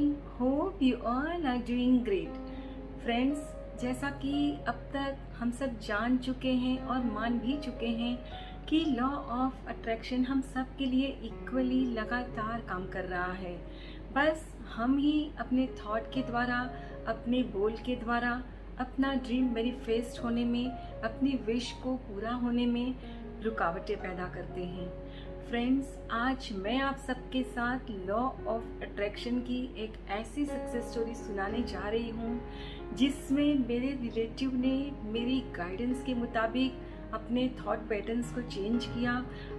Morning, hope you all are doing great. Friends, जैसा कि अब तक हम सब जान चुके हैं और मान भी चुके हैं कि लॉ ऑफ अट्रैक्शन हम सब के लिए इक्वली लगातार काम कर रहा है। बस हम ही अपने थॉट के द्वारा, अपने बोल के द्वारा अपना ड्रीम मैनिफेस्ट होने में, अपनी विश को पूरा होने में रुकावटें पैदा करते हैं। फ्रेंड्स, आज मैं आप सबके साथ लॉ ऑफ अट्रैक्शन की एक ऐसी सक्सेस स्टोरी सुनाने जा रही हूँ जिसमें मेरे रिलेटिव ने मेरी गाइडेंस के मुताबिक अपने थॉट पैटर्न्स को चेंज किया,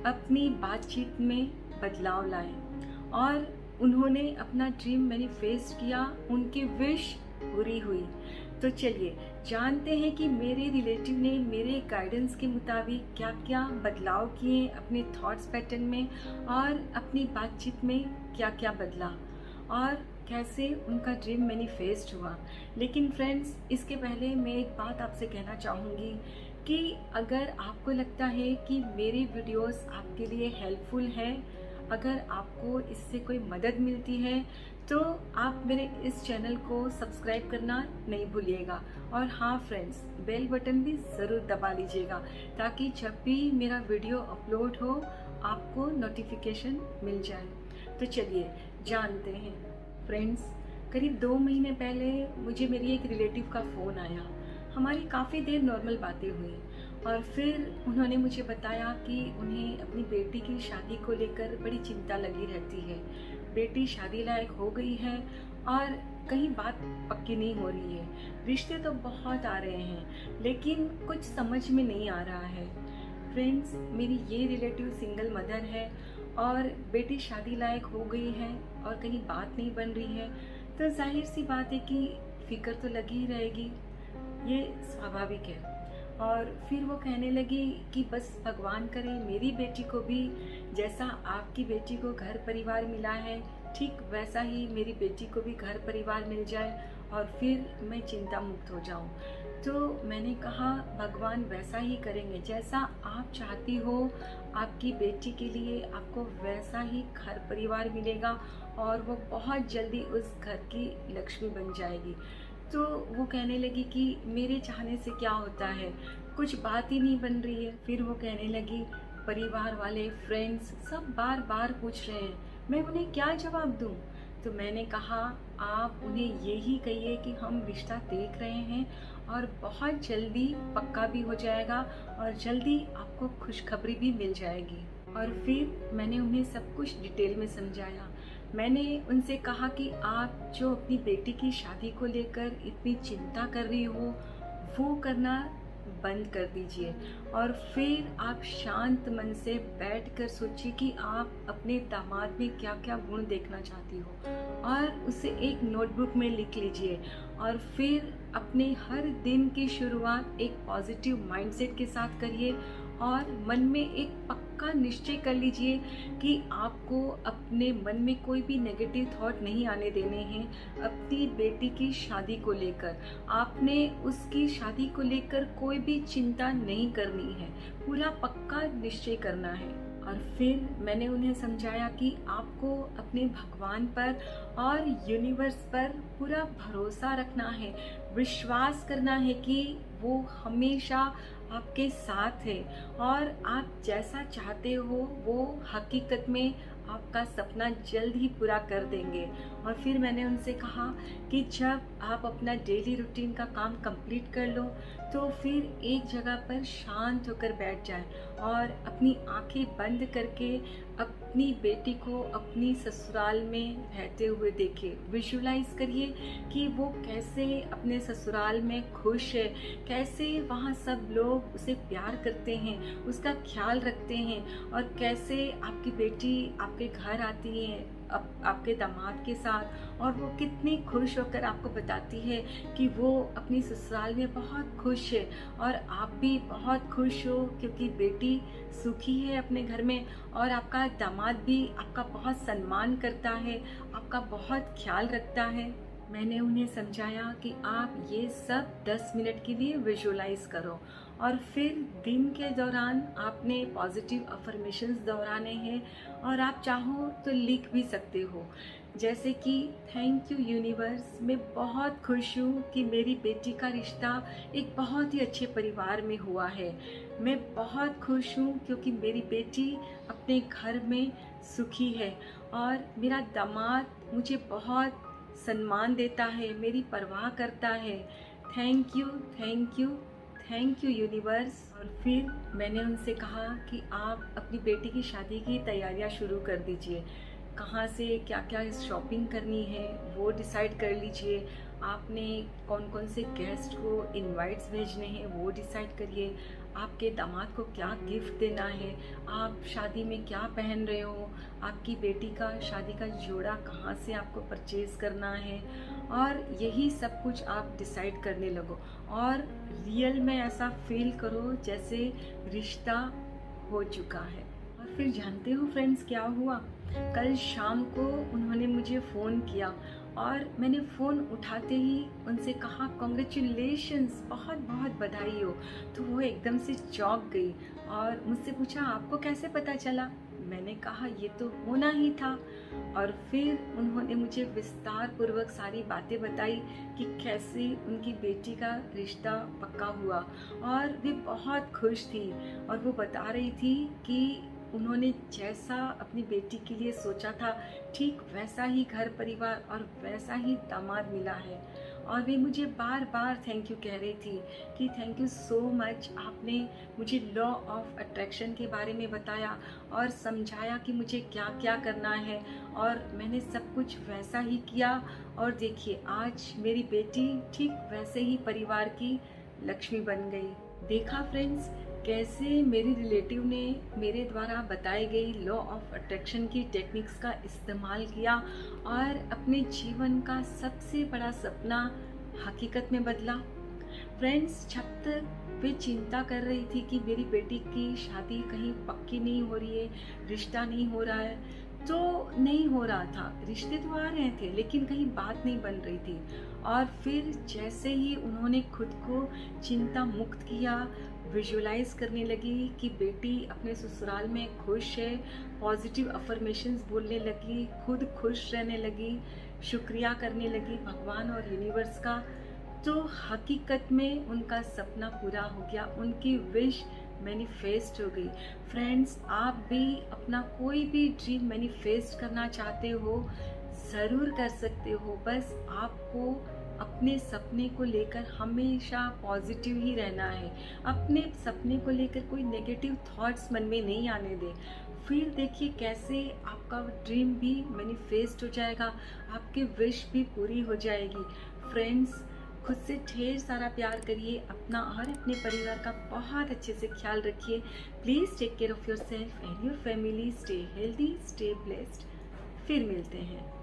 अपनी बातचीत में बदलाव लाए और उन्होंने अपना ड्रीम मैनिफेस्ट किया, उनकी विश पूरी हुई। तो चलिए जानते हैं कि मेरे रिलेटिव ने मेरे गाइडेंस के मुताबिक क्या क्या बदलाव किए अपने थॉट्स पैटर्न में और अपनी बातचीत में क्या क्या बदला और कैसे उनका ड्रीम मैनिफेस्ट हुआ। लेकिन फ्रेंड्स, इसके पहले मैं एक बात आपसे कहना चाहूँगी कि अगर आपको लगता है कि मेरी वीडियोस आपके लिए हेल्पफुल है, अगर आपको इससे कोई मदद मिलती है तो आप मेरे इस चैनल को सब्सक्राइब करना नहीं भूलिएगा। और हाँ फ्रेंड्स, बेल बटन भी ज़रूर दबा लीजिएगा ताकि जब भी मेरा वीडियो अपलोड हो आपको नोटिफिकेशन मिल जाए। तो चलिए जानते हैं। फ्रेंड्स, करीब 2 महीने पहले मुझे मेरी एक रिलेटिव का फ़ोन आया। हमारी काफ़ी देर नॉर्मल बातें हुई और फिर उन्होंने मुझे बताया कि उन्हें अपनी बेटी की शादी को लेकर बड़ी चिंता लगी रहती है। बेटी शादी लायक हो गई है और कहीं बात पक्की नहीं हो रही है। रिश्ते तो बहुत आ रहे हैं लेकिन कुछ समझ में नहीं आ रहा है। फ्रेंड्स, मेरी ये रिलेटिव सिंगल मदर है और बेटी शादी लायक हो गई है और कहीं बात नहीं बन रही है, तो जाहिर सी बात है कि फिक्र तो लगी ही रहेगी, ये स्वाभाविक है। और फिर वो कहने लगी कि बस भगवान करे मेरी बेटी को भी जैसा आपकी बेटी को घर परिवार मिला है, ठीक वैसा ही मेरी बेटी को भी घर परिवार मिल जाए और फिर मैं चिंता मुक्त हो जाऊं। तो मैंने कहा भगवान वैसा ही करेंगे, जैसा आप चाहती हो आपकी बेटी के लिए आपको वैसा ही घर परिवार मिलेगा और वो बहुत जल्दी उस घर की लक्ष्मी बन जाएगी। तो वो कहने लगी कि मेरे चाहने से क्या होता है, कुछ बात ही नहीं बन रही है। फिर वो कहने लगी परिवार वाले, फ्रेंड्स सब बार बार पूछ रहे हैं, मैं उन्हें क्या जवाब दूं। तो मैंने कहा आप उन्हें यही कहिए कि हम रिश्ता देख रहे हैं और बहुत जल्दी पक्का भी हो जाएगा और जल्दी आपको खुशखबरी भी मिल जाएगी। और फिर मैंने उन्हें सब कुछ डिटेल में समझाया। मैंने उनसे कहा कि आप जो अपनी बेटी की शादी को लेकर इतनी चिंता कर रही हो वो करना बंद कर दीजिए और फिर आप शांत मन से बैठकर सोचिए कि आप अपने दामाद में क्या क्या गुण देखना चाहती हो और उसे एक नोटबुक में लिख लीजिए और फिर अपने हर दिन की शुरुआत एक पॉजिटिव माइंडसेट के साथ करिए और मन में एक पक्का निश्चय कर लीजिए कि आपको अपने मन में कोई भी नेगेटिव थॉट नहीं आने देने हैं। अपनी बेटी की शादी को लेकर आपने उसकी शादी को लेकर कोई भी चिंता नहीं करनी है, पूरा पक्का निश्चय करना है। और फिर मैंने उन्हें समझाया कि आपको अपने भगवान पर और यूनिवर्स पर पूरा भरोसा रखना है, विश्वास करना है कि वो हमेशा आपके साथ है और आप जैसा चाहते हो वो हकीकत में आपका सपना जल्द ही पूरा कर देंगे। और फिर मैंने उनसे कहा कि जब आप अपना डेली रूटीन का काम कंप्लीट कर लो तो फिर एक जगह पर शांत होकर बैठ जाए और अपनी आंखें बंद करके अपनी बेटी को अपनी ससुराल में रहते हुए देखे। विजुलाइज करिए कि वो कैसे अपने ससुराल में खुश है, कैसे वहाँ सब लोग उसे प्यार करते हैं, उसका ख्याल रखते हैं और कैसे आपकी बेटी आपके घर आती है आपके दामाद के साथ और वो कितनी खुश होकर आपको बताती है कि वो अपनी ससुराल में बहुत खुश है और आप भी बहुत खुश हो क्योंकि बेटी सुखी है अपने घर में और आपका दामाद भी आपका बहुत सम्मान करता है, आपका बहुत ख्याल रखता है। मैंने उन्हें समझाया कि आप ये सब 10 मिनट के लिए विजुलाइज करो और फिर दिन के दौरान आपने पॉजिटिव अफर्मेशंस दोहराने हैं और आप चाहो तो लिख भी सकते हो, जैसे कि थैंक यू यूनिवर्स, मैं बहुत खुश हूँ कि मेरी बेटी का रिश्ता एक बहुत ही अच्छे परिवार में हुआ है। मैं बहुत खुश हूँ क्योंकि मेरी बेटी अपने घर में सुखी है और मेरा दामाद मुझे बहुत सम्मान देता है, मेरी परवाह करता है। Thank you thank you thank you universe. और फिर मैंने उनसे कहा कि आप अपनी बेटी की शादी की तैयारियां शुरू कर दीजिए, कहाँ से क्या क्या शॉपिंग करनी है वो डिसाइड कर लीजिए, आपने कौन कौन से गेस्ट को इनवाइट्स भेजने हैं वो डिसाइड करिए, आपके दामाद को क्या गिफ्ट देना है, आप शादी में क्या पहन रहे हो, आपकी बेटी का शादी का जोड़ा कहाँ से आपको परचेज़ करना है, और यही सब कुछ आप डिसाइड करने लगो और रियल में ऐसा फील करो जैसे रिश्ता हो चुका है। और फिर जानते हो फ्रेंड्स क्या हुआ, कल शाम को उन्होंने मुझे फ़ोन किया और मैंने फ़ोन उठाते ही उनसे कहा कॉन्ग्रेचुलेशंस, बहुत बहुत बधाई हो। तो वो एकदम से चौंक गई और मुझसे पूछा आपको कैसे पता चला। मैंने कहा ये तो होना ही था। और फिर उन्होंने मुझे विस्तार पूर्वक सारी बातें बताई कि कैसे उनकी बेटी का रिश्ता पक्का हुआ और वे बहुत खुश थी और वो बता रही थी कि उन्होंने जैसा अपनी बेटी के लिए सोचा था ठीक वैसा ही घर परिवार और वैसा ही दामाद मिला है। और वे मुझे बार बार थैंक यू कह रही थी कि थैंक यू सो मच, आपने मुझे लॉ ऑफ अट्रैक्शन के बारे में बताया और समझाया कि मुझे क्या क्या करना है और मैंने सब कुछ वैसा ही किया और देखिए आज मेरी बेटी ठीक वैसे ही परिवार की लक्ष्मी बन गई। देखा फ्रेंड्स कैसे मेरी रिलेटिव ने मेरे द्वारा बताई गई लॉ ऑफ अट्रैक्शन की टेक्निक्स का इस्तेमाल किया और अपने जीवन का सबसे बड़ा सपना हकीकत में बदला। फ्रेंड्स जब तक वे चिंता कर रही थी कि मेरी बेटी की शादी कहीं पक्की नहीं हो रही है, रिश्ता नहीं हो रहा है, तो नहीं हो रहा था, रिश्ते तो आ रहे थे लेकिन कहीं बात नहीं बन रही थी। और फिर जैसे ही उन्होंने खुद को चिंता मुक्त किया, विजुलाइज करने लगी कि बेटी अपने ससुराल में खुश है, पॉजिटिव अफर्मेशंस बोलने लगी, खुद खुश रहने लगी, शुक्रिया करने लगी भगवान और यूनिवर्स का, तो हकीकत में उनका सपना पूरा हो गया, उनकी विश मैनिफेस्ट हो गई। फ्रेंड्स आप भी अपना कोई भी ड्रीम मैनिफेस्ट करना चाहते हो ज़रूर कर सकते हो, बस आपको अपने सपने को लेकर हमेशा पॉजिटिव ही रहना है, अपने सपने को लेकर कोई नेगेटिव थॉट्स मन में नहीं आने दें। फिर देखिए कैसे आपका ड्रीम भी मैनिफेस्ट हो जाएगा, आपकी विश भी पूरी हो जाएगी। फ्रेंड्स खुद से ढेर सारा प्यार करिए, अपना और अपने परिवार का बहुत अच्छे से ख्याल रखिए। Please take care of yourself and your family. Stay healthy, stay blessed. फिर मिलते हैं।